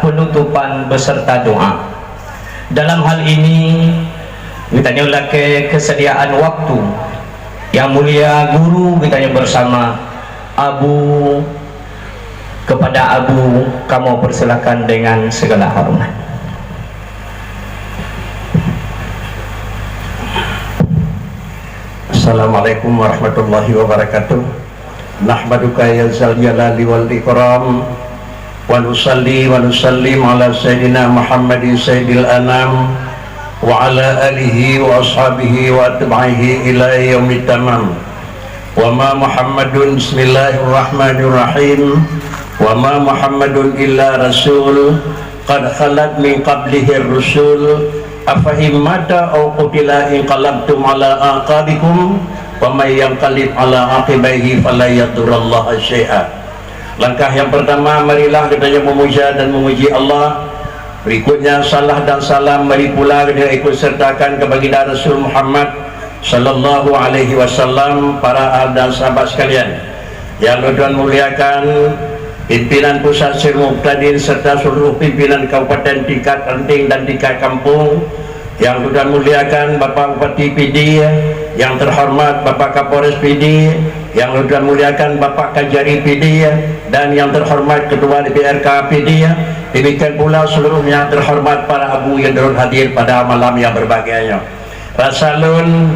Penutupan beserta doa. Dalam hal ini kita nyala ke kesediaan waktu yang mulia guru kita bersama Abu, kepada Abu kamu persilakan dengan segala hormat. Assalamualaikum warahmatullahi wabarakatuh. Nahmaduka ya zal jalali wal ikram wa nusalli wa nusallim ala sayyidina Muhammadin sayyidil anam wa ala alihi wa ashabihi wa atba'ihi ila yaumit tamam. Wa ma Muhammadun bismillahirrahmanirrahim wa ma Muhammadun illa rasul qad khalat min qablihi rusul afahim mata aw qutila inqalabtum ala aqabikum wa may yanqalib ala aqibaihi fala yadurrallaha syai'a. Langkah yang pertama, marilah kita memuja dan memuji Allah. Berikutnya salah dan salam mari pula kita ikut sertakan kepada baginda Rasul Muhammad sallallahu alaihi wasallam, para ahli dan sahabat sekalian yang Tuhan muliakan, pimpinan pusat Syekh Muqtadin serta seluruh pimpinan kabupaten tingkat ranting dan tingkat kampung yang Tuhan muliakan, Bapak Bupati PD, yang terhormat Bapak Kapolres PD, yang Tuhan muliakan Bapak Kajari PD, dan yang terhormat Ketua DPRK PD, demikian pula seluruh yang terhormat para abu yang turut hadir pada malam yang berbahagia. Rasalun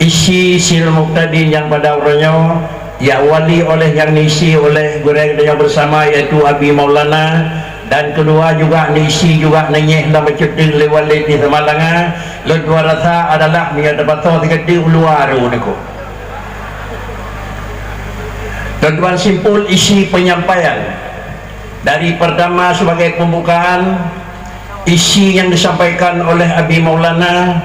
isi Syekh Muqtadin yang pada urutnya ya wali oleh yang diisi oleh guru yang bersama yaitu Abi Maulana, dan kedua juga diisi juga nenyeh dalam bercuti lewat di Semalanga. Kedua rasa adalah dia dapat tahu di luar niku. Tuan-tuan, simpul isi penyampaian dari pertama sebagai pembukaan, isi yang disampaikan oleh Abi Maulana,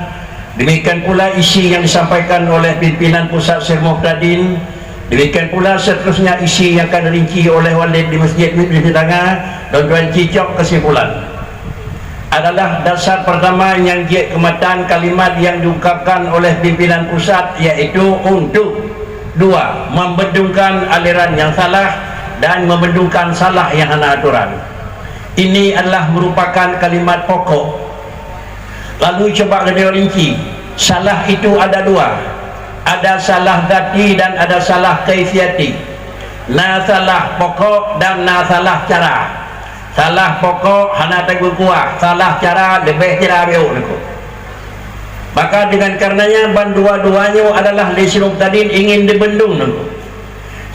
demikian pula isi yang disampaikan oleh pimpinan pusat Syekh Muqtadin, demikian pula seterusnya isi yang akan dirinci oleh walid di Masjid di Tengah. Tuan-tuan, cicok kesimpulan adalah dasar pertama yang dia kematan kalimat yang diungkapkan oleh pimpinan pusat, yaitu untuk dua, membendungkan aliran yang salah dan membendungkan salah yang ada aturan. Ini adalah merupakan kalimat pokok. Lalu coba kita rinci, salah itu ada dua, ada salah dati dan ada salah kaifiati. Na salah pokok dan na salah cara. Salah pokok hana teguh kuah, salah cara lebih cara biu niku. Maka dengan karenanya dua-duanya adalah Syekh Muqtadin ingin dibendung niku.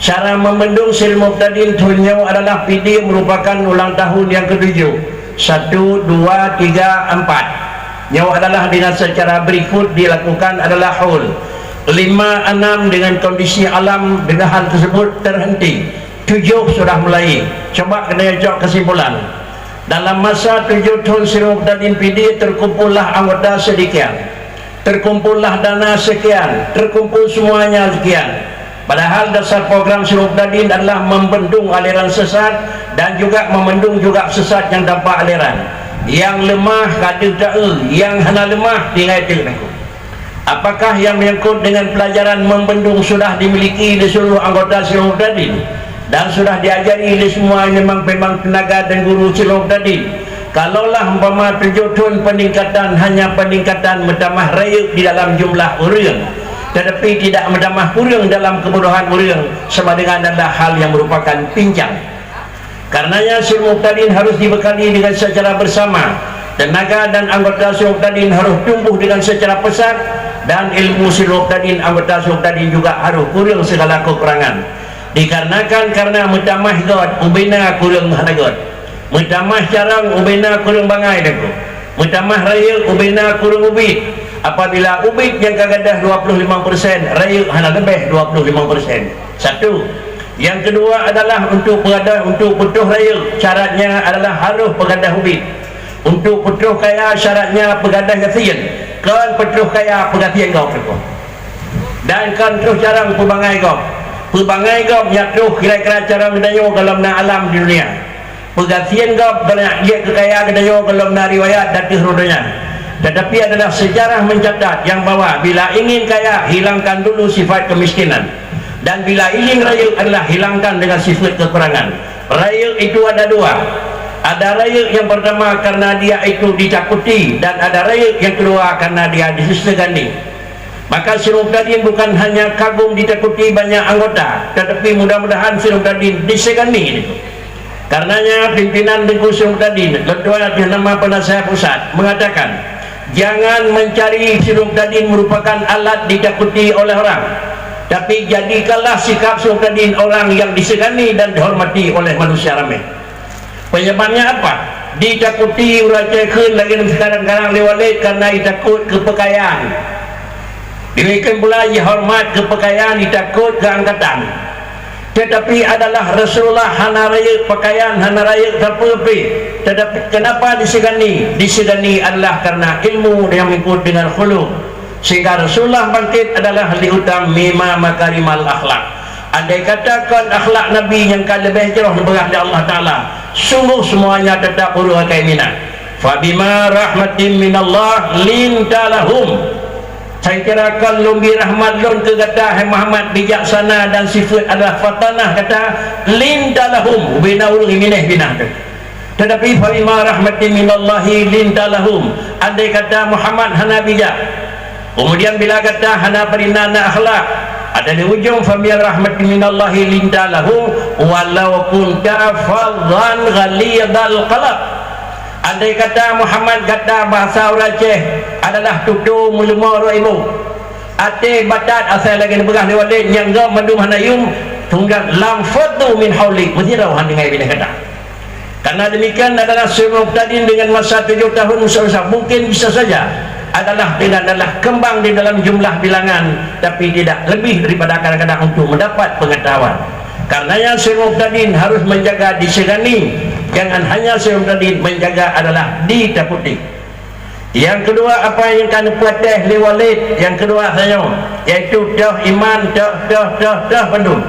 Cara membendung Syekh Muqtadin tuhnya adalah PD merupakan ulang tahun yang ke-7. 1, 2, 3, 4. Nyawa adalah dengan secara berikut dilakukan adalah haul 5, 6 dengan kondisi alam dengan hal tersebut terhenti. 7 sudah mulai. Coba kena jawab kesimpulan. Dalam masa 7 tahun Syekh Muqtadin PD terkumpullah anggota sedemikian, terkumpullah dana sekian, terkumpul semuanya sekian. Padahal dasar program Syekh Muqtadin adalah membendung aliran sesat dan juga membendung juga sesat yang dampak aliran. Yang lemah kadir ta'ul, yang hana lemah tinggal. Apakah yang menyangkut dengan pelajaran membendung sudah dimiliki di seluruh anggota Syekh Muqtadin dan sudah diajari oleh semua memang tenaga dan guru Syekh Muqtadin? Kalaulah umpama 7 tahun peningkatan hanya peningkatan menambah raya di dalam jumlah orang, tetapi tidak menambah kurang dalam kebodohan orang, sama dengan adalah hal yang merupakan pincang. Karenanya Syekh Muqtadin harus dibekali dengan secara bersama. Tenaga dan anggota Syekh Muqtadin harus tumbuh dengan secara pesat, dan ilmu Syekh Muqtadin, anggota Syekh Muqtadin juga harus kurang segala kekurangan. Dikarenakan karena mentamah god ubina kurang hanagot, mentamah jarang ubina kurang bangai deku, mentamah raya ubina kurang ubit. Apabila ubit yang kagadah 25%, raya hana lebih 25%. Satu. Yang kedua adalah untuk pengadah, untuk putuh raya syaratnya adalah harus pengadah ubit. Untuk putuh kaya syaratnya pengadah gasian. Kan putuh kaya pegasian kau deku. Dan kan terus jarang pubangai kau. Pubangai kau nyatuh kira-kira cara mendayo kalau na alam di dunia. Pegasian kau banyak dia kekayaan mendayo kalau na riwayat dan keseluruhannya. Tetapi adalah sejarah mencatat yang bahwa bila ingin kaya, hilangkan dulu sifat kemiskinan, dan bila ingin raya adalah hilangkan dengan sifat kekurangan. Raya itu ada dua, Ada raya yang pertama karena dia itu ditakuti, dan ada raya yang kedua karena dia disegani. Maka Sri Muqtadin bukan hanya kagum ditakuti banyak anggota, tetapi mudah-mudahan Sri Muqtadin disegani. Karenanya pimpinan Tengku Sri Muqtadin, Ketua Nama Penasihat Pusat mengatakan, jangan mencari Sri Muqtadin merupakan alat ditakuti oleh orang, tapi jadikanlah sikap Sri Muqtadin orang yang disegani dan dihormati oleh manusia ramai. Penyebabnya apa? Ditakuti uracakan lagi sekarang-kadang lewat karena ditakut kepekayaan. Demikian pula dihormat kepekayaan, ditakut keangkatan. Tetapi adalah Rasulullah hana raya pakaian, hana raya terpepi. Tetapi kenapa disegani? Disegani adalah karena ilmu yang mengikut dengan khuluq. Sehingga Rasulullah bangkit adalah liutam mima makarimal akhlak. Andai katakan akhlak Nabi yang lebih jauh berah dari Allah Ta'ala, sungguh semuanya tetap urut keinginan. Fabima rahmatin minallah lintalahum. Saya kira kalau lebih rahmat lun ke kata Muhammad bijaksana dan sifat adalah fatanah kata lintalahum bina urung minah binah. Tetapi fabima rahmatin minallahi lintalahum. Andai kata Muhammad hana bijak, kemudian bila kata hana perinana akhlak, ada di ujung famiyal rahmatin minallahi lintalahu walau kunta fadhan ghalidhal qalb. Andai kata Muhammad kata bahasa Aceh adalah tutu mulma raimu ate batat asal lagi berah lewat yang gam madu hanayum tunggal lam fadu min hauli muzirau han dengan bila kata. Karena demikian adalah Sri Muqtadin dengan masa 7 tahun usaha mungkin bisa saja adalah kembang di dalam jumlah bilangan, tapi tidak lebih daripada kadang-kadang untuk mendapat pengetahuan. Karenanya Sri Muqtadin harus menjaga disegani, jangan hanya Sri Muqtadin menjaga adalah ditakuti. Yang kedua apa yang kan puateh liwalid, yang kedua saya yaitu dah iman dah pendum.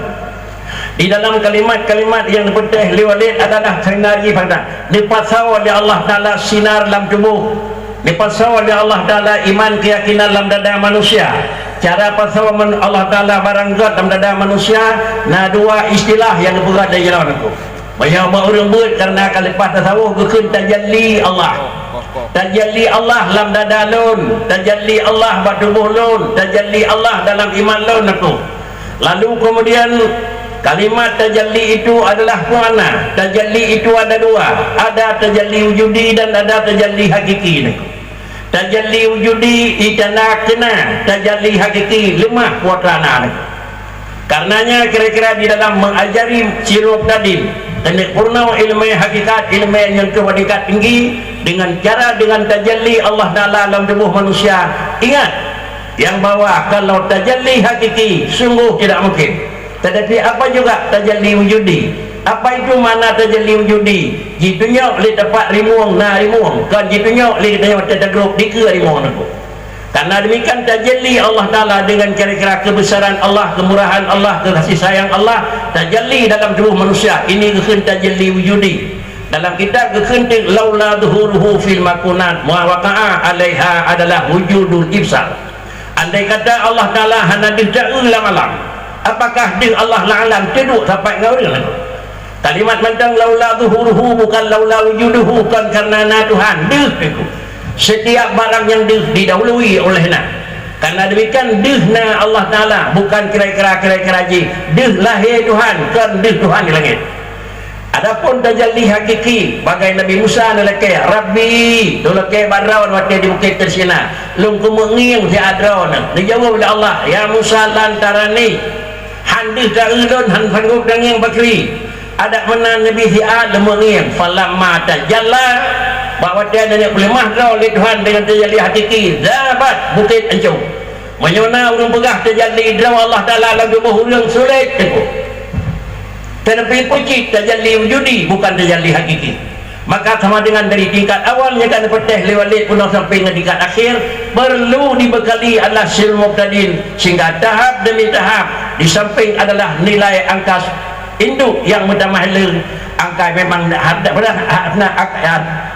Di dalam kalimat-kalimat yang diputih liwalid adalah sinari fakta dipasau oleh Allah Ta'ala sinar dalam tubuh, dipasau oleh Allah Ta'ala iman keyakinan dalam dada manusia. Cara pasau Allah Ta'ala barangkat dalam dada manusia, nah dua istilah yang berat dari jalan aku banyak orang buat karena kalimat tasawuf kekun tajalli Allah. Tajalli Allah dalam dada lun, tajalli Allah pada tubuh lun, tajalli Allah dalam iman lun aku. Lalu kemudian kalimat tajalli itu adalah mana? Tajalli itu ada dua, ada tajalli wujudi dan ada tajalli hakiki. Tajalli wujudi itana kena, tajalli hakiki lemah kuatrana. Karenanya kira-kira di dalam mengajari Sri Muqtadin dan purna ilmu hakikat, ilmu yang kewajikan tinggi dengan cara dengan tajalli Allah Ta'ala dalam tubuh manusia. Ingat yang bahwa kalau tajalli hakiki sungguh tidak mungkin. Tetapi apa juga tajalli wujudi? Apa itu mana tajalli wujudi? Jitunya li tempat rimuang na rimuang, kan jitunya li tanya ada grup di ke rimuang aku. Karena demikian tajalli Allah Ta'ala dengan kira-kira kebesaran Allah, kemurahan Allah, kasih sayang Allah tajalli dalam tubuh manusia. Ini kekun tajalli wujudi. Dalam kitab kekenting laula dhuhuruhu fil makunat wa waqa'a alaiha adalah wujudul ibsar. Andai kata Allah Ta'ala hana dija'u lam alam, apakah dia Allah la'alam teduk sampai ngawin? Kalimat mentang laula zuhuruhu bukan laula wujuduhu, bukan karena Tuhan dia itu. Setiap barang yang dia didahului oleh na. Karena demikian dia na Allah Ta'ala, bukan kira-kira ji dia lahir Tuhan, kan dia Tuhan di langit. Adapun tajalli hakiki bagai Nabi Musa nalake Rabbi dolake badraun waktu di bukit tersina lung kumenging si adraun dijawab oleh Allah, ya Musa lantarani handis da'udun han sanggup danging bakri ada menan Nabi si Adam menging falamma tajalla bahwa dia ada boleh mahdrau oleh Tuhan dengan tajalli hakiki zabat bukit ancung menyona urang pegah tajalli draw Allah Ta'ala dalam tubuh urang sulit itu. Tetapi puji tajalli wujudi bukan tajalli hakiki. Maka sama dengan dari tingkat awalnya kan petih lewat punah sampai ke tingkat akhir perlu dibekali adalah Sri Muqtadin sehingga tahap demi tahap di samping adalah nilai angka induk yang mutamahlil, angka memang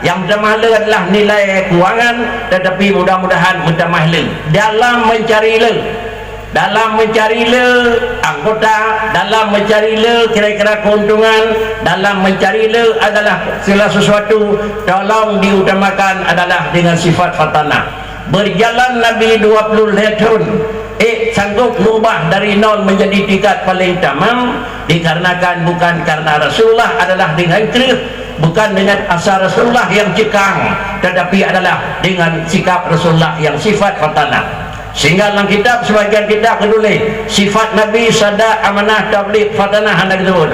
yang mutamahlil adalah nilai keuangan, tetapi mudah-mudahan mutamahlil dalam mencari dalam mencari anggota, dalam mencari kira-kira keuntungan, dalam mencari adalah segala sesuatu, tolong diutamakan adalah dengan sifat fatanah. Berjalan Nabi 20 tahun, sanggup mengubah dari nol menjadi tingkat paling tamam, dikarenakan bukan karena Rasulullah adalah dengan kerih, bukan dengan asal Rasulullah yang cekang, tetapi adalah dengan sikap Rasulullah yang sifat fatanah. Sehingga dalam kitab, sebagian kitab menulis sifat Nabi sada amanah tabligh fatanah hendak disebut.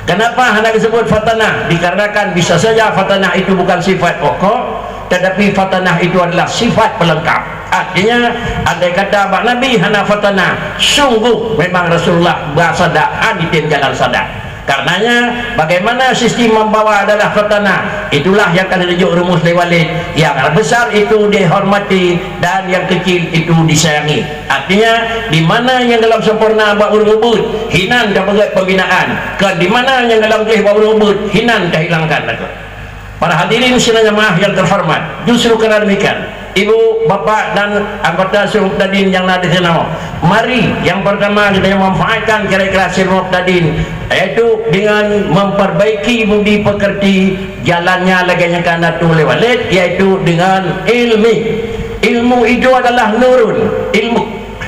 Kenapa hendak disebut fatanah? Dikarenakan bisa saja fatanah itu bukan sifat pokok, tetapi fatanah itu adalah sifat pelengkap. Artinya andai kata Pak Nabi hana fatanah, sungguh memang Rasulullah bersada anitin jalan sada. Karenanya bagaimana sistem membawa adalah fatanah, itulah yang akan dirujuk rumus Walid. Yang besar itu dihormati dan yang kecil itu disayangi. Artinya di mana yang dalam sempurna buat urut hinan dan berat pembinaan, ke di mana yang dalam jih buat urut hinan dihilangkan. Para hadirin sidang jamaah yang terhormat, justru kerana demikian, ibu, bapa dan anggota Sirul Muqtadin yang ada di sana, mari yang pertama kita memanfaatkan kira-kira Sirul Muqtadin, yaitu dengan memperbaiki budi pekerti jalannya laganya kana tu lewat, yaitu dengan ilmu itu adalah nurun, ilmu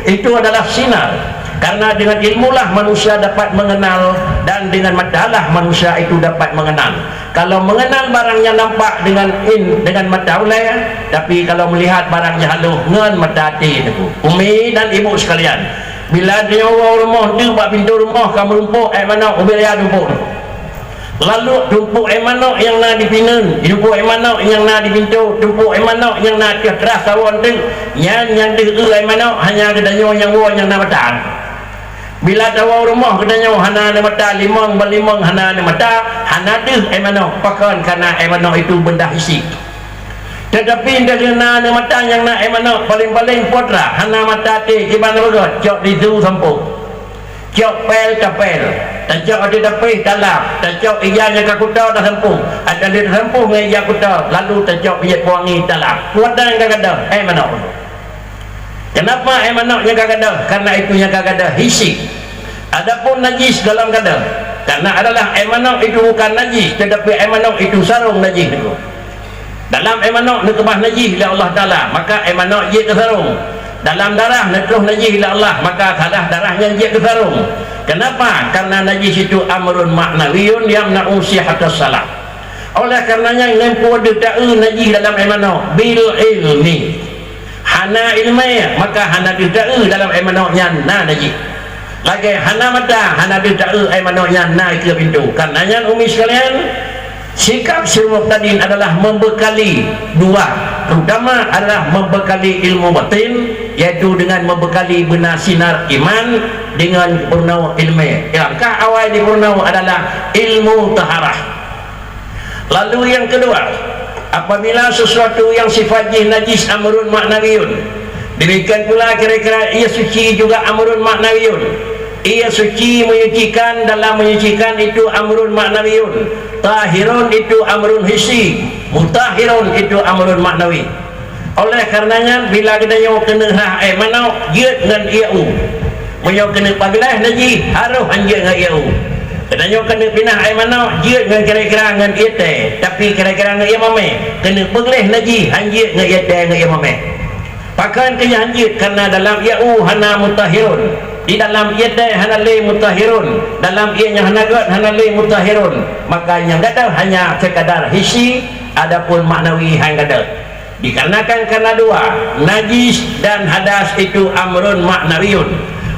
itu adalah sinar. Karena dengan ilmulah manusia dapat mengenal, dan dengan matalah manusia itu dapat mengenal. Kalau mengenal barangnya nampak dengan mata ulai, tapi kalau melihat barangnya halus dengan mata hati. Umi dan ibu sekalian, bila dia orang rumah dia buat pintu rumah, kamu rumpuk mana ubaya rumpuk, lalu tumpuk mana yang nak dipinun, tumpuk mana yang nak dipintu, tumpuk mana yang nak keras kawan tu, yang dia mana hanya kedanya yang nak mata. Bila tahu rumah katanya hana ada mata limang berlimang hana ada mata, hana deh mana pakan karena mana itu benda hisik. Tetapi dari hana ada mata yang nak mana paling-paling potra hana mata ti gimana begot cok di tu sampung, cok pel tapel, cok di tepi dalam, cok iyanya kakuta dah sampung, ada di sampung iya kuta, lalu cok biat wangi dalam. Kuatan kadang-kadang mana? Kenapa emanoknya kagada? Karena itunya kagada hisik. Adapun najis dalam kadang, karena adalah emanok itu bukan najis, tetapi emanok itu sarung najis itu. Dalam emanok nekebah najis oleh Allah Taala, maka emanok je ke sarung. Dalam darah nekebah najis oleh Allah, maka kalah darahnya je ke sarung. Kenapa? Karena najis itu amrun maknawiyun yamna'u sihhatas salah. Oleh karenanya nempuh deta'u najis dalam emanok bil ilmi. Hana ilmiah, maka hana dida'u dalam emanoknya na najis. Lagi hana mata, hana dida'u emanoknya na ke pintu. Karenanya umi sekalian, sikap Sirul Muqtadin adalah membekali dua, terutama adalah membekali ilmu batin, yaitu dengan membekali benar sinar iman dengan purnau ilmiah. Langkah awal di purnau adalah ilmu taharah. Lalu yang kedua, apabila sesuatu yang sifatnya najis amrun maknawiyun, demikian pula kira-kira ia suci juga amrun maknawiyun. Ia suci menyucikan, dalam menyucikan itu amrun maknawiyun. Tahirun itu amrun hissi, mutahirun itu amrun maknawi. Oleh karenanya bila kita yang kena mana dia dengan iau, mau kena pagelah najis harus anjir dengan iau. Katanya kena pindah air mana dia dengan kira-kira dengan iete, tapi kira-kira dengan ia mame kena pegelih naji hanjir dengan iete dengan ia mame. Pakan kaya hanjir karena dalam iau hana mutahirun, di dalam iete hana le mutahirun, dalam ianya hana god hana le mutahirun. Maka yang ada hanya sekadar hisi, adapun maknawi hang ada. Dikarenakan karena dua, najis dan hadas itu amrun maknawiyun,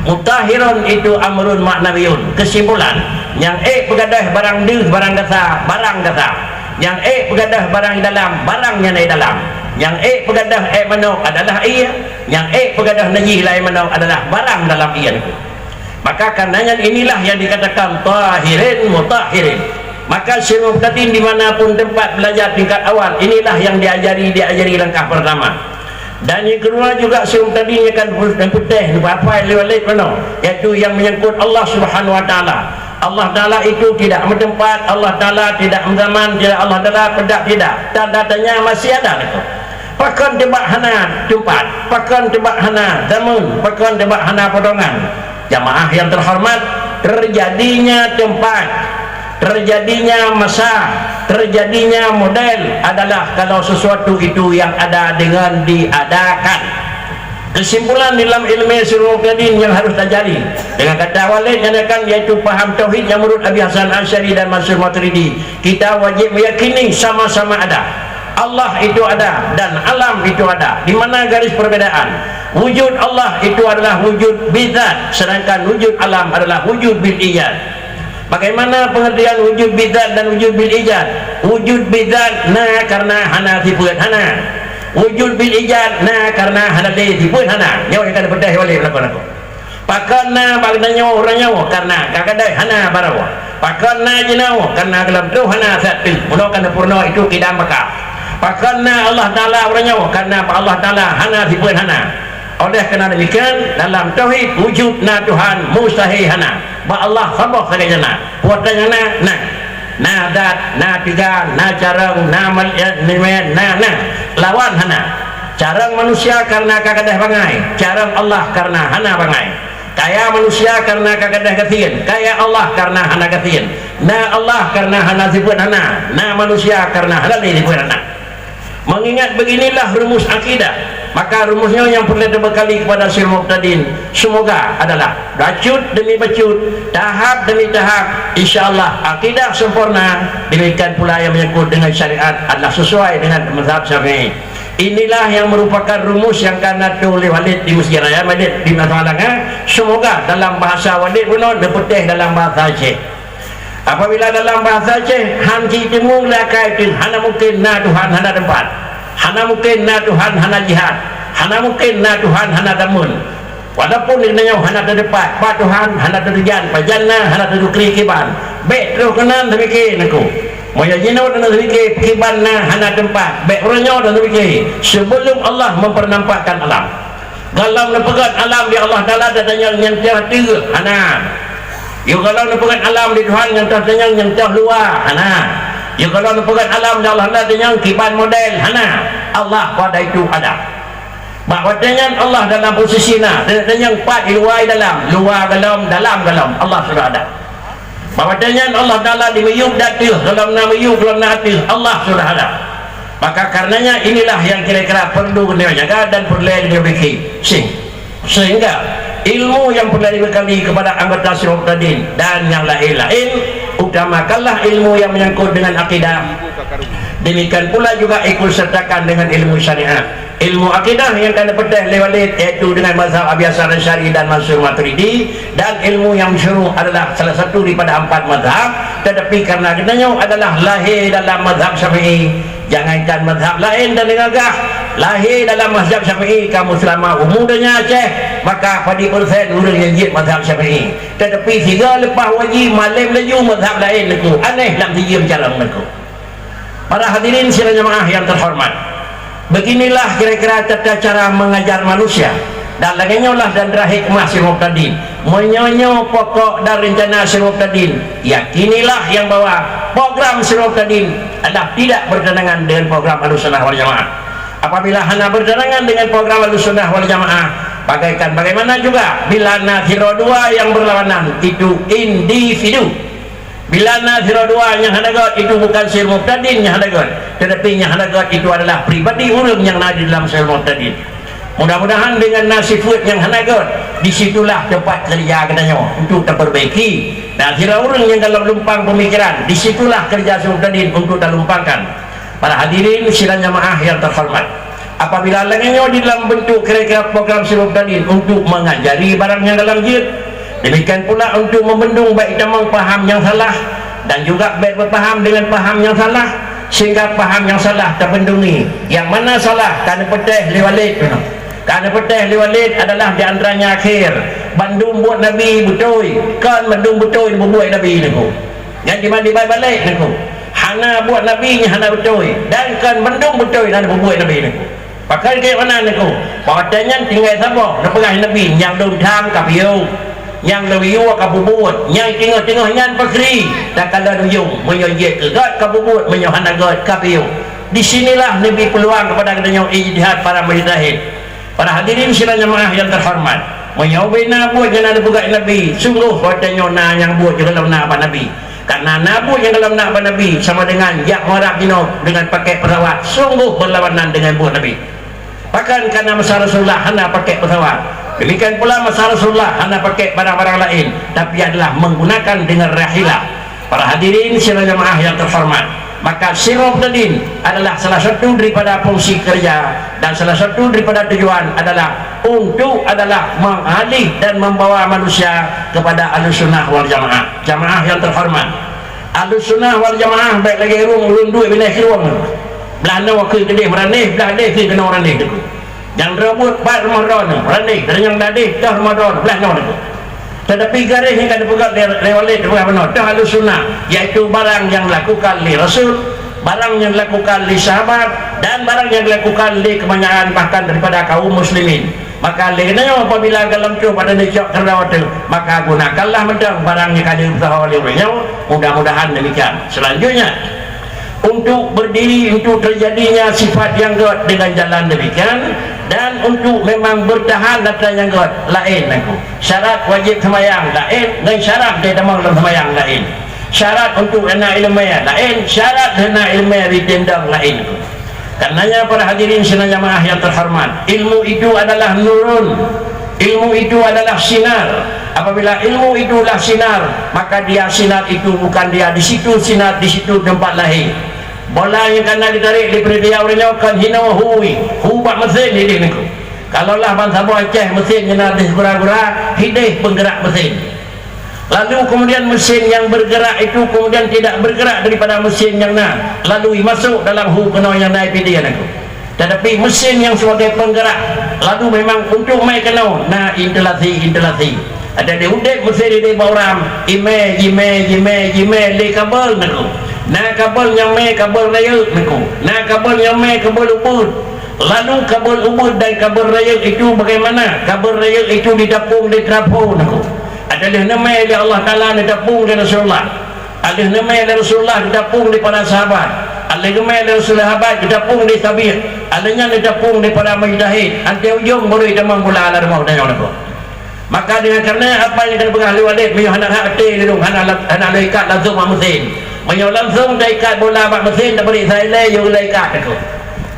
mutahirun itu amrun maknawiyun. Kesimpulan, yang pegadah barang deh barang kata barang kata, yang pegadah barang dalam barangnya naik dalam, yang pegadah mana adalah ia, yang pegadah najis lain mana adalah barang dalam ia itu. Maka karenanya inilah yang dikatakan tahirin mutahirin. Maka Sirul Muqtadin dimanapun tempat belajar tingkat awal, inilah yang diajari langkah pertama. Dan yang kedua juga Sirul Muqtadin akan putih apa lewat mana, iaitu yang menyangkut Allah Subhanahu Wa Taala. Allah Taala itu tidak bertempat, Allah Taala tidak zaman, tidak Allah Taala pedak tidak, tanda-tandanya masih ada itu. Pakan tebak hana tempat, pakan tebak hana tamun, pakan tebak hana potongan. Jamaah yang terhormat, terjadinya tempat, terjadinya masa, terjadinya model adalah kalau sesuatu itu yang ada dengan diadakan. Kesimpulan dalam ilmu Sirruddin yang harus terjadi dengan kata Walid nyatakan yaitu paham tauhid yang menurut Abi Hasan Asy'ari dan Mansur Maturidi, kita wajib meyakini sama-sama ada. Allah itu ada dan alam itu ada. Di mana garis perbedaan? Wujud Allah itu adalah wujud bidzat, sedangkan wujud alam adalah wujud bil ijad. Bagaimana pengertian wujud bidzat dan wujud bil ijad? Wujud bidzat na karena hana sifat hana. Wujud bil ijad na karena hana sifat hana. Nyawa yang kada pedah boleh berlaku aku. Pakana bagdanya orang nyawa karena kakadai hana barawa. Pakana jinawa karena dalam tu hana satu. Mulakan purna itu kidam bakar. Pakana Allah Ta'ala orang nyawa karena Allah Ta'ala hana sifat hana. Oleh kerana demikian dalam tauhid wujud na Tuhan mustahil hana. Ba Allah sabah saja na. Puatanya na dat, na tiga, na carang, na maliat, na lawan hana. Carang manusia karena kakadah bangai, carang Allah karena hana bangai. Kaya manusia karena kakadah kathien, kaya Allah karena hana kathien. Na Allah karena hana sifat hana, na manusia karena hana sifat hana. Mengingat beginilah rumus akidah, maka rumusnya yang perlu dibekali kepada Sirruddin semoga adalah bacut demi bacut, tahap demi tahap, insyaAllah akidah sempurna. Demikian pula yang menyangkut dengan syariat adalah sesuai dengan mazhab Syafi'i. Inilah yang merupakan rumus yang karena oleh Walid di Masjid Raya Madid di Masalanga. Semoga dalam bahasa Walid pun dipetih dalam bahasa Aceh. Apabila dalam bahasa Aceh hanji temu lakai itu hana mungkin na Tuhan hana tempat, hana mungkin na Tuhan hana jihad, hana mungkin na Tuhan hana damun. Walaupun dinanya hana terdepat, pa Tuhan hana terjan, pajanna hana terdukli kiban. Baik terus kenan demikian aku. Moya jino dan demikian kiban na hana tempat. Baik orangnya dan demikian. Sebelum Allah mempernampakkan alam, dalam nepegat alam di Allah Taala datanya yang tiada hana. Ya kalau nepegat alam di Tuhan yang tertanya yang luar hana. Ya kalau nepegat alam di Allah datanya kiban model hana. Allah pada itu ada. Bahwasanya Allah dalam posisi na datanya empat di luar dalam dalam Allah sudah ada. Bahwasanya Allah Taala di meyuk datil dalam nama meyuk dalam natil Allah sudah ada. Maka karenanya inilah yang kira-kira perlu kita jaga dan perlu kita fikir sehingga ilmu yang perlu dibekali kepada anggota Sirruddin dan yang lain-lain, utamakanlah ilmu yang menyangkut dengan akidah. Demikian pula juga ikut sertakan dengan ilmu syariat. Ilmu akidah yang akan dipetih oleh Walid yaitu dengan mazhab Abi Hasan Asy'ari dan Mansur Maturidi, dan ilmu yang syuruh adalah salah satu daripada empat mazhab, tetapi karena kenanya adalah lahir dalam mazhab Syafi'i. Jangankan mazhab lain dan negagah, lahir dalam mazhab Syafi'i kamu selama umurnya Aceh, maka pada persen orang yang jid mazhab Syafi'i. Tetapi tiga lepas wajib malam laju mazhab lain aku aneh dalam tiga cara mereka. Para hadirin sidang jemaah yang terhormat, beginilah kira-kira tata cara mengajar manusia. Dan laginya lah dan hikmah Sirruddin menyonyo pokok dan rencana Sirruddin. Yakinilah yang bahwa program Sirruddin adalah tidak bertentangan dengan program Ahlussunnah wal Jamaah. Apabila hanya bertentangan dengan program Ahlussunnah wal Jamaah, bagaimana juga bila naziro dua yang berlawanan itu individu. Bila naziro dua yang hadagat itu bukan Sirruddin yang hadagat, tetapi yang hadagat itu adalah pribadi orang yang ada dalam Sirruddin. Mudah-mudahan dengan nasifut yang hanagat, disitulah tempat kerja katanya untuk terperbaiki. Dan kira orang yang dalam lumpang pemikiran, disitulah kerja Sirruddin untuk terlumpangkan. Para hadirin sidang jamaah yang terhormat, apabila lainnya di dalam bentuk kira-kira program Sirruddin untuk mengajari barang yang dalam jid, demikian pula untuk membendung baik damang paham yang salah dan juga baik berpaham dengan paham yang salah, sehingga paham yang salah terbendungi. Yang mana salah? Kerana petih liwalid. Kerana petih liwalid adalah di antaranya akhir bandung buat Nabi betul, kan bandung betul buat Nabi ni ko. Yang dimandi balik ni ko. Hana buat Nabi nya hana betul, dan kan bandung betul dan buat Nabi ni ko. Pakai ke mana ni ko? Pakatnya tinggal siapa? Nak perah Nabi yang dong tham kapiu, yang lewiu kabubut, yang tengah-tengah yang pakri. Dan kalau duyung menyojek ke gat kabubut menyohana gat kapiu. Di sinilah Nabi peluang kepada adanya ijtihad para mujtahid. Para hadirin sekalian jemaah yang terhormat, menyobena buat yang ada bukan Nabi, sungguh katanya na yang buat juga dalam nama Nabi. Karena nabu yang dalam nama Nabi sama dengan yak warak dengan pakai pesawat, sungguh berlawanan dengan buat Nabi. Bahkan karena masa Rasulullah hanya pakai pesawat, demikian pula masa Rasulullah hanya pakai barang-barang lain, tapi adalah menggunakan dengan rahilah. Para hadirin sekalian jemaah yang terhormat, maka Sirajuddin adalah salah satu daripada fungsi kerja dan salah satu daripada tujuan adalah untuk mengalih dan membawa manusia kepada Ahlussunnah wal Jamaah. Jamaah yang terhormat, Ahlussunnah wal Jamaah baik lagi urung duit bila kiruang belah nawa ke gede meranih belah deh ke kena orang deh yang rambut pat Ramadan meranih dan yang dadih dah Ramadan belah nawa tu. Tetapi garis yang ada pegang lewat benar dah Ahlussunnah, iaitu barang yang dilakukan oleh Rasul, barang yang dilakukan oleh sahabat, dan barang yang dilakukan oleh kebanyakan bahkan daripada kaum muslimin. Maka legenanya apabila dalam tu pada necok terdawa tu, maka gunakanlah mentang barang yang ada usaha oleh orangnya. Mudah-mudahan demikian. Selanjutnya, untuk berdiri untuk terjadinya sifat yang good dengan jalan demikian, dan untuk memang bertahan data yang good lain aku. Syarat wajib sembahyang lain dan syarat dia demang dalam sembahyang lain. Syarat untuk anak ilmiah lain, syarat anak ilmiah ditendang lain aku. Karenanya para hadirin sekalian jemaah yang terhormat, ilmu itu adalah nurun, ilmu itu adalah sinar. Apabila ilmu itu adalah sinar, maka dia sinar itu bukan dia di situ sinar, di situ tempat lahir. Bola yang kena ditarik daripada dia orangnya kan hina hui hubak mesin ini niku. Kalaulah bangsa Aceh mesin yang ada gura-gura hidih penggerak mesin. Lalu kemudian mesin yang bergerak itu kemudian tidak bergerak daripada mesin yang lalu masuk dalam hu kena yang naik dia niku. Tetapi mesin yang sebagai penggerak lalu memang untuk mai kena intilasi ada di udek mesin di bawram ime le kabel niku. Kabel yang mai kabel raya niku. Kabel yang mai kabel ubud. Lalu kabel ubud dan kabel raya itu bagaimana? Kabel raya itu didapung di trafo niku. Adalah nama oleh Allah Ta'ala didapung di Rasulullah. Ada nama oleh Rasulullah didapung di para sahabat. Ada nama oleh Rasulullah sahabat didapung di tabir. Adanya didapung di para mujtahid. Anti ujung baru demang pula ala rumah dan yang lain. Maka dengan kerana apa yang akan berkali walid menyuh anak hati dulu anak leikat langsung mak mesin menyuh langsung leikat bola mak mesin tak beri saya leh yang leikat aku.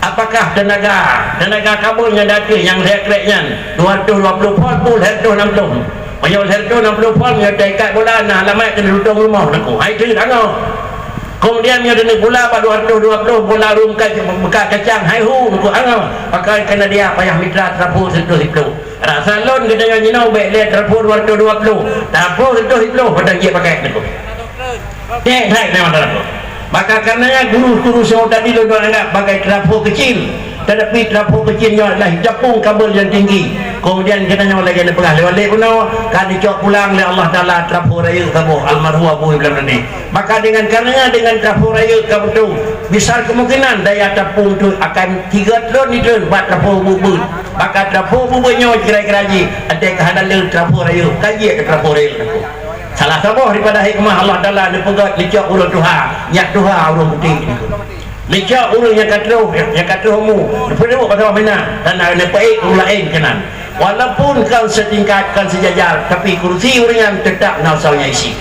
Apakah tenaga kabul yang datang yang rekreknya 220 volt pul 160 menyuh 160 volt yang leikat bola nah alamat kena duduk rumah aku itu tangguh. Kemudian yang ada bola 220 bola rumkai bekas kacang haihu aku angau pakai kena dia payah mitra trapu situ rasa lon kita yang nyinau baik lihat trapu 220 trapu situ pada dia pakai itu naik memang trapu. Maka karenanya guru-guru semua tadi dia anggap pakai trapu kecil, tetapi trapu kecilnya adalah japung kabel yang tinggi. Kemudian kita nyawa lagi ada pengah lewat kuno kan dicok pulang oleh Allah Ta'ala trapu raya kamu almarhum Abu Ibrahim ini. Maka dengan karenanya dengan trapu raya kamu tu besar kemungkinan daya tapung tu akan 3 ton itu buat trapu bubut. Maka trapu bubutnya kira-kira lagi ada kehadalan trapu raya kaji ke trapu raya. Salah satu daripada hikmah Allah Ta'ala dipegat licak urut Tuhan nyak Tuhan urut putih licak urut yang kata mu daripada pasal mana dan ada baik urut lain kenan walaupun kau setingkatkan sejajar tapi kursi orang tetap nausaunya isi.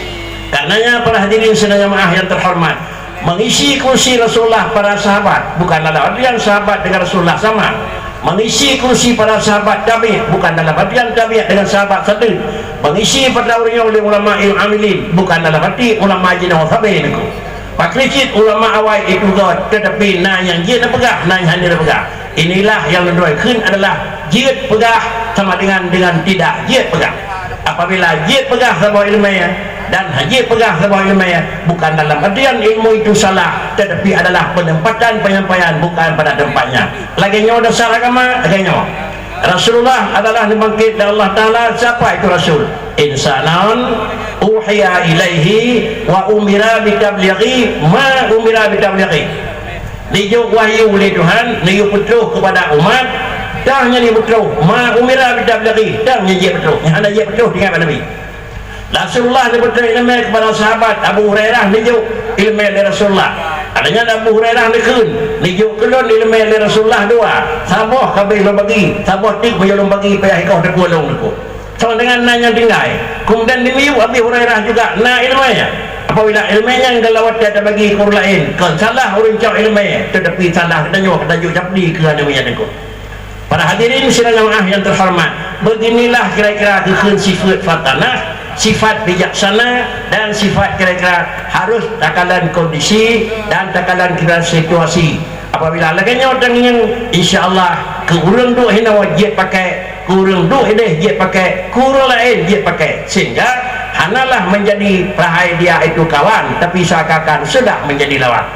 Karenanya para hadirin sekalian jemaah yang terhormat, mengisi kursi Rasulullah para sahabat bukan dalam artian sahabat dengan Rasulullah sama. Mengisi kursi para sahabat tabi' bukan dalam artian tabi' dengan sahabat satu. Mengisi pada orang oleh ulama ilmu amilin bukan dalam arti ulama jinau sabi niku. Paklicit ulama awal itu god tetapi yang dia nak pegah yang hanya pegah. Inilah yang menunjukkan adalah jihad pegah sama dengan tidak jihad pegah. Apabila jihad pegah sebuah ilmiah dan haji pegah sebuah ilmiah bukan dalam artian ilmu itu salah, tetapi adalah penempatan penyampaian bukan pada tempatnya. Lagi nyawa dasar agama, lagi nyawa Rasulullah adalah dibangkit dari Allah Ta'ala. Siapa itu Rasul? Insanan uhiya ilaihi wa umira bitablighi ma umira bitablighi. Dijuk wahyu oleh Tuhan, niu petuh kepada umat, dah nyanyi petuh ma umira bitablighi, dah nyanyi petuh yang ada je petuh dengan Nabi. Rasulullah diberi ilmu kepada sahabat Abu Hurairah niu ilmu dari Rasulullah. adanya Abu Hurairah nikun nijuk kelon ilmu Rasulullah dua sabah kabeh lo bagi sabah tik belum bagi payah kau dak golong deku sama dengan nanya tinggai kemudian dimiu Abu Hurairah juga na ilmunya apabila ilmunya yang galawat dia ada bagi kur lain kan salah orang cak ilmunya tetapi salah katanya tajuk japdi ke adanya deku. Para hadirin sidang jamaah yang terhormat, beginilah kira-kira kekun sifat fatanah, sifat bijaksana, dan sifat kira-kira harus takalan kondisi dan takalan kira situasi. Apabila laganya orang yang insya-Allah kurang duk hina wajib pakai, kurang duk ini dia pakai, kurang lain dia pakai, sehingga hanalah menjadi perahai dia itu kawan, tapi seakan-akan sudah menjadi lawan.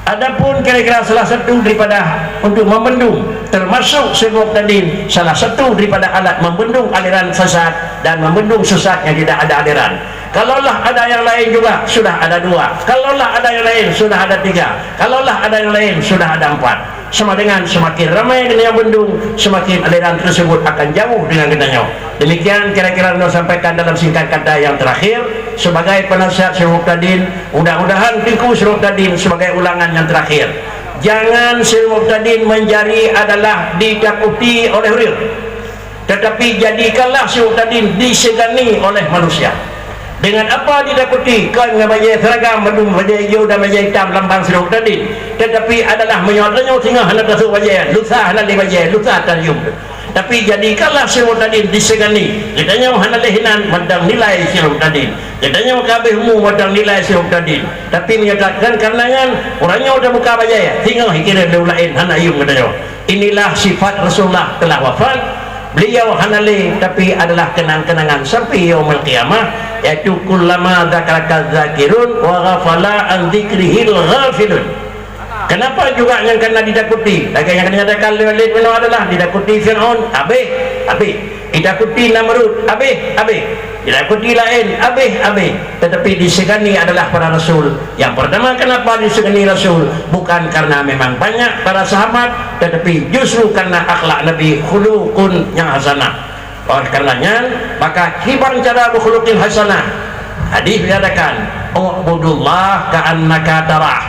Adapun kira-kira salah satu daripada untuk membendung termasuk sebab tadi salah satu daripada alat membendung aliran sesat dan membendung sesat yang tidak ada aliran. Kalaulah ada yang lain juga sudah ada dua, kalaulah ada yang lain sudah ada tiga, kalaulah ada yang lain sudah ada empat. Sama dengan semakin ramai yang bendung, semakin aliran tersebut akan jauh dengan kenanya. Demikian kira-kira saya sampaikan dalam singkat kata yang terakhir sebagai penasihat Syekh Muqtadin. Mudah-mudahan piku Syekh Muqtadin sebagai ulangan yang terakhir. Jangan Syekh Muqtadin menjadi adalah ditakuti oleh real, tetapi jadikanlah Syekh Muqtadin disegani oleh manusia. Dengan apa ditakuti? Kan dengan baju seragam, baju hijau dan baju hitam lambang Syekh Muqtadin, tetapi adalah menyodanya sehingga hendak masuk baju lusa hendak di baju lusa tarium. Tapi jadikanlah Syekh Muqtadin disegani. Katanya hendak lehinan madang nilai Syekh Muqtadin, katanya kabehmu madang nilai Syekh Muqtadin, tapi menyatakan karenanya orangnya sudah buka baju hingga kira lain hendak ayum katanya. Inilah sifat Rasulullah telah wafat. Beliau hanali tapi adalah kenang-kenangan sampai yaumul qiyamah, yaitu kullama dzakaraka dzakirun wa ghafala an dzikrihil ghafilun. Kenapa juga yang kena didakuti? Lagi yang kena nyatakan Walid bin adalah didakuti Fir'aun, habis didakuti Namrud, habis didakuti lain, habis. Tetapi disegani adalah para Rasul. Yang pertama, kenapa disegani Rasul? Bukan karena memang banyak para sahabat, tetapi justru karena akhlak Nabi, khuluqun yang hasanah. Oleh karenanya, maka kibar cara berkhuluqin hasanah. Hadis menyatakan, "Ubudullah ka'annaka tarah.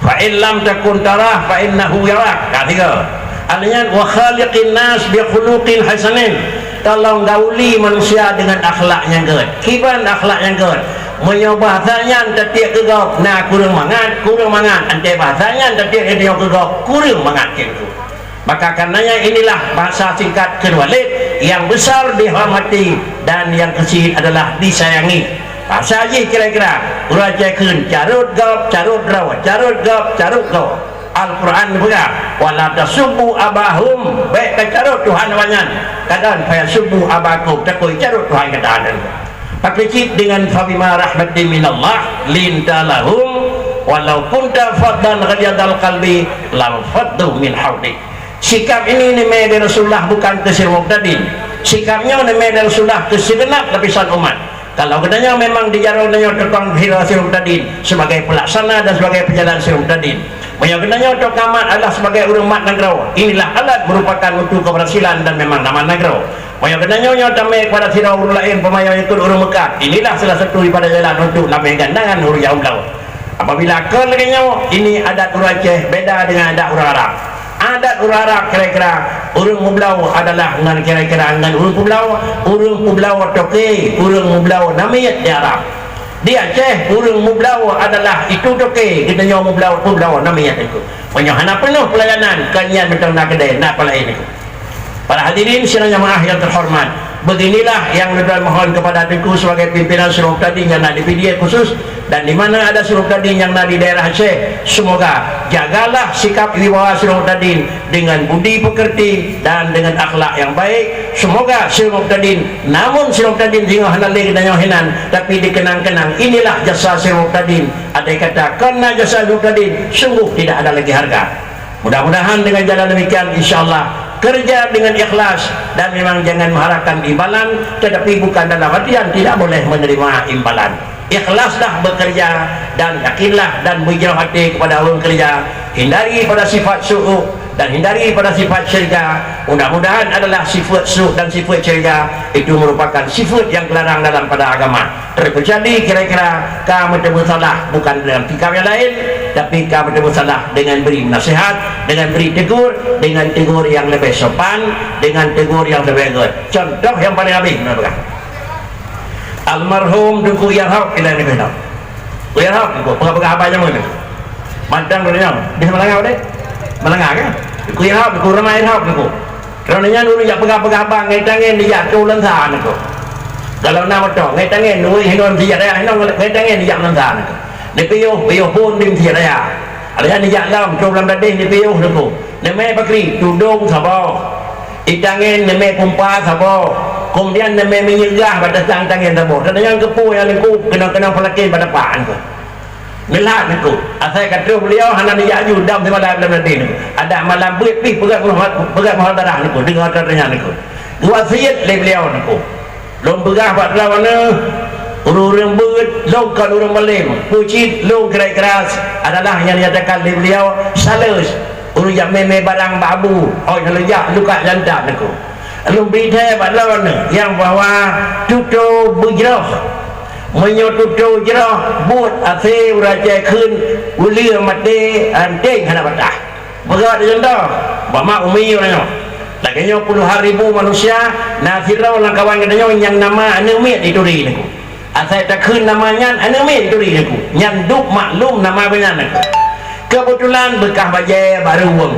Fa in lam takun tarah fa innahu yarak." Ketiga, artinya wa khaliqin nas bi khuluqin hasanin. Tolong gauli manusia dengan akhlak yang good. Kiban akhlak yang good. Menyobahanya tetiak gegok, nah kurang mangat, ante bahasanya tetiak dia gegok, kurang mangat gitu. Maka karenanya inilah bahasa singkat Walid yang besar dihormati dan yang kecil adalah disayangi. Bahasa aja kira-kira urajakeun carut gaup carut raw carut gaup Al-Quran juga wala tasubbu abahum baik carut Tuhan wanyan kadang saya subuh abakum takoi carut Tuhan kadang pakicit dengan fabima rahmatin minallah lintalahum walau kunta faddan ghadiyadal qalbi lam faddu min hawli. Sikap ini dari Rasulullah bukan ke Syekh Muqtadin, sikapnya dari Rasulullah ke segenap lapisan umat. Kalau katanya memang dijarahnya tentang hira Syekh Muqtadin sebagai pelaksana dan sebagai penjalan Syekh Muqtadin, menyakinnya untuk kamat adalah sebagai umat negara. Inilah alat merupakan untuk keberhasilan dan memang nama negara. Menyakinnya nyatame kepada sira urus lain pemayan itu urus Mekah. Inilah salah satu daripada jalan untuk lamai gandangan urus jauh laut. Apabila kelengnya ini adat urus Aceh beda dengan adat urus Arab. Adat urang Arab kira-kira urang Mublau adalah dengan kira-kira dengan urang Mublau toke, urang Mublau namanya di Arab. Di Aceh urang Mublau adalah itu toke, kita nyawa Mublau namanya itu. Penyahana penuh pelayanan kanyan betul nak kedai nak pelayan itu. Para hadirin sidang jamaah yang terhormat, beginilah yang saya mohon kepada Tuanku sebagai pimpinan Syekh Muqtadin yang ada di PDA khusus dan di mana ada Syekh Muqtadin yang ada di daerah Aceh. Semoga jagalah sikap wibawa Syekh Muqtadin dengan budi pekerti dan dengan akhlak yang baik. Semoga Syekh Muqtadin, namun Syekh Muqtadin hingga hanalik dan yohinan, tapi dikenang-kenang inilah jasa Syekh Muqtadin. Ada yang kata karena jasa Syekh Muqtadin sungguh tidak ada lagi harga. Mudah-mudahan dengan jalan demikian insyaAllah kerja dengan ikhlas dan memang jangan mengharapkan imbalan, tetapi bukan dalam artian tidak boleh menerima imbalan. Ikhlaslah bekerja dan yakinlah dan berjauh hati kepada orang kerja, hindari pada sifat su'u dan hindari pada sifat syariah. Mudah-mudahan adalah sifat suluk dan sifat syariah itu merupakan sifat yang dilarang dalam pada agama. Terkecuali kira-kira kamu bertemu salah bukan dalam tikar yang lain, tapi kamu bertemu salah dengan beri nasihat, dengan beri tegur, dengan tegur yang lebih sopan, dengan tegur yang lebih good. Contoh yang paling habis berapa? Almarhum Duku Yarhab ila ni benar. Yarhab Duku pegah-pegah apa jamu ni? Mantang bernyam. Di Melangau deh. Melangau kan? Duku Yarhab, Duku ramai Yarhab Duku. Kerana dulu jak pegah-pegah apa ngai tangan dia tu lensan Duku. Kalau nama tu ngai tangan dulu hinon dia dah, hinon ngai tangan dia lensan Duku. Ni piuh pun dim dia dah. Ada yang dia lam tu lam dadih ni piuh Duku. Ni mai bakri tudung sabau. Itangan ni mai pumpa sabau. Kemudian nama menyegah pada tangan tabur. Dan yang kepu yang lengkup kena pelakin pada paan tu. Melat aku. Asal kata beliau hana ni yaju dam di malam ni. Ada malam buat pi pegat mahal darah aku. Dengar katanya aku. Wasiat le beliau aku. Long pegah buat lawan urang beut, long kan urang malam. Pucit long keras adalah yang dinyatakan le beliau salus. Urang yang meme barang babu. Oh yang lejak luka jantan aku. Lalu berita batlon yang bahawa tutu berjerah menyotutu jerah buat ase raja kun ulia mati anting hana batah berat jenda bama umi orangnya laginya puluhan ribu manusia nasirau lang kawan katanya yang nama anemit itu ri niku asai tak kun namanya anemit itu ri niku nyanduk maklum nama benar niku kebetulan bekah bajai baru wong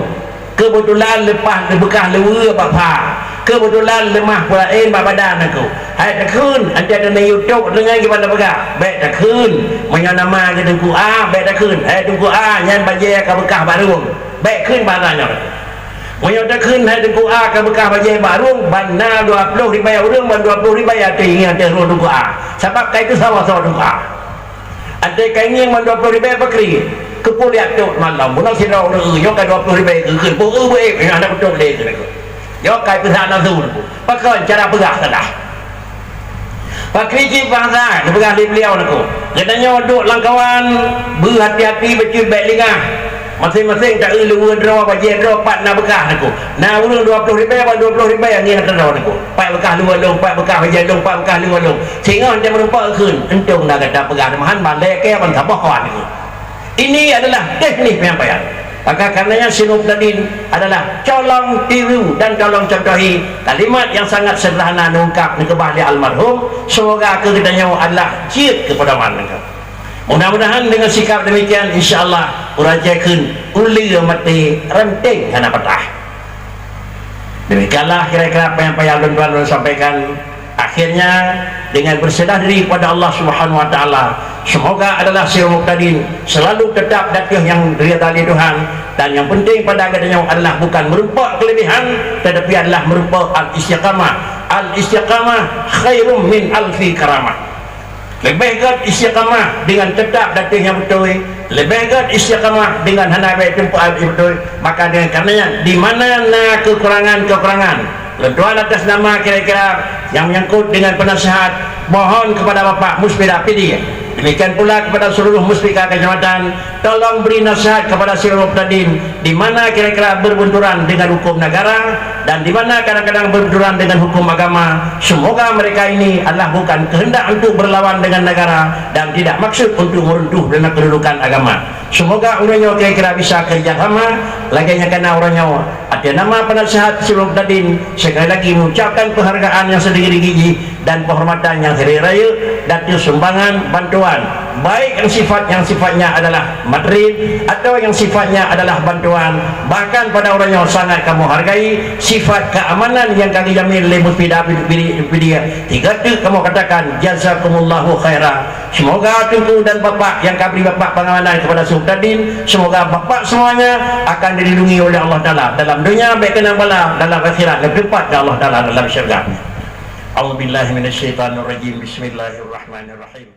kebetulan lepas bekah lewe bapa kebetulan lemah pulain badan aku hai takun anda ada YouTube dengan gimana begah baik takun menyama ke tungku baik takun tungku nyan bajai ka bekah baru baik kun barangnya menyau takun hai tungku ka bekah bajai baru bana 20 dibayar urang ban 20 dibayar tinggi ada tungku sebab kai itu sama-sama tungku ada kainnya ban 20 dibayar bakri kepuliat tu malam bulan sirau yo ka 20 dibayar ke bu ada betul le tu yo kai pesan nafsu pakai cara pegah sadah pakai cip bahasa pegah di beliau aku katanya duduk langkawan berhati-hati betul baik lingah masing-masing tak elu draw bajai draw pat nak bekah aku nah urang 20 ribu 20 ribu ni nak draw aku pat bekah luar long pat bekah bajai long pat bekah luar long sehingga dia merempak keun entung dah kata pegah mahan balik ke ban sabah kawan aku ini adalah teknik penyampaian. Maka karenanya Sinopdadin adalah colong tiru dan colong contohi kalimat yang sangat sederhana mengungkap kebahagiaan almarhum. Semoga kegiatannya adalah ciut kepada mereka. Mudah-mudahan dengan sikap demikian insya-Allah urajakeun uli mati renting kana patah. Demikianlah kira-kira apa yang Pak Tuan sampaikan. Akhirnya dengan berserah diri kepada Allah Subhanahu wa taala, semoga adalah Sinopdadin selalu tetap dakih yang diridai Tuhan, dan yang penting pada agamanya adalah bukan merupakan kelebihan tetapi adalah merupakan al-istiqamah. Al-istiqamah khairum min alfi karamah. Lebih baik istiqamah dengan tetap dakih yang betul, lebih baik istiqamah dengan hanabai tempat betul. Maka dengan karenanya di mana kekurangan Tuan atas nama kira-kira yang menyangkut dengan penasihat, mohon kepada Bapak Musbida PD, demikian pula kepada seluruh muspika kecamatan, tolong beri nasihat kepada Sinopdadin di mana kira-kira berbenturan dengan hukum negara dan di mana kadang-kadang berbenturan dengan hukum agama. Semoga mereka ini adalah bukan kehendak untuk berlawan dengan negara dan tidak maksud untuk meruntuh dengan kedudukan agama. Semoga orangnya kira-kira bisa kerjasama laginya karena orangnya ada nama penasihat Sinopdadin. Sekali lagi mengucapkan penghargaan yang sedikit-gigi dan penghormatan yang hari-raya dan sumbangan bantuan, baik yang sifatnya adalah materi atau yang sifatnya adalah bantuan, bahkan pada orang yang sangat kamu hargai sifat keamanan yang kami jamin oleh Musbida tiga tu kamu katakan jazakumullahu khaira. Semoga Tunku dan Bapak yang kami Bapak pengamanan kepada Sinopdadin, semoga Bapak semuanya akan dilindungi oleh Allah Ta'ala dalam dunia baik kena bala, dalam akhirat lebih tepat Allah Ta'ala dalam syurga. A'udzubillahi minasyaitonirrajim. Bismillahirrahmanirrahim.